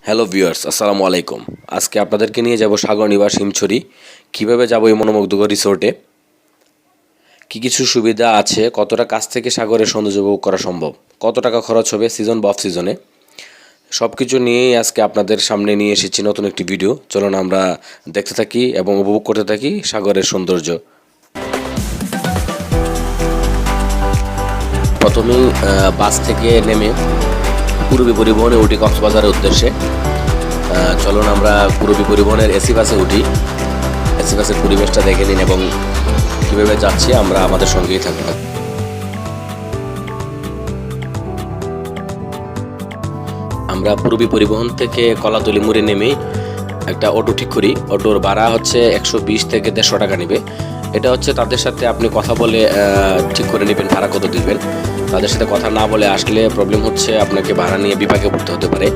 Hello viewers, আসসালামু আলাইকুম। আজকে আপনাদেরকে নিয়ে যাব সাগর নিবাস হিমছড়ি। কীভাবে যাব এই মনোমুগ্ধকর রিসোর্টে, কী কিছু সুবিধা আছে, কতটা কাছ থেকে সাগরের সৌন্দর্য উপভোগ করা সম্ভব, কত টাকা খরচ হবে সিজন বা অফ সিজনে, সব কিছু নিয়েই আজকে আপনাদের সামনে নিয়ে এসেছি নতুন একটি ভিডিও। চলুন আমরা দেখতে থাকি এবং উপভোগ করতে থাকি সাগরের সৌন্দর্য। প্রথমেই বাস থেকে নেমে পূর্বী পরিবহনে উঠি কক্সবাজারের উদ্দেশ্যে। চলুন আমরা পূর্বী পরিবহনের এসি বাসে উঠি। এসি বাসের পরিবেশটা দেখে নিন এবং কীভাবে যাচ্ছি আমরা আমাদের সঙ্গেই থাকব। আমরা পূর্বী পরিবহন থেকে কলাতলি মোড়ে নেমে একটা অটো ঠিক করি। অটোর ভাড়া হচ্ছে 120 থেকে 150 টাকা নেবে। এটা হচ্ছে তাদের সাথে আপনি কথা বলে ঠিক করে নেবেন ভাড়া কত দিবেন। তাদের সাথে কথা না বলে আসলে প্রবলেম হচ্ছে আপনাকে ভাড়া নিয়ে বিপাকে পড়তে হতে পারে।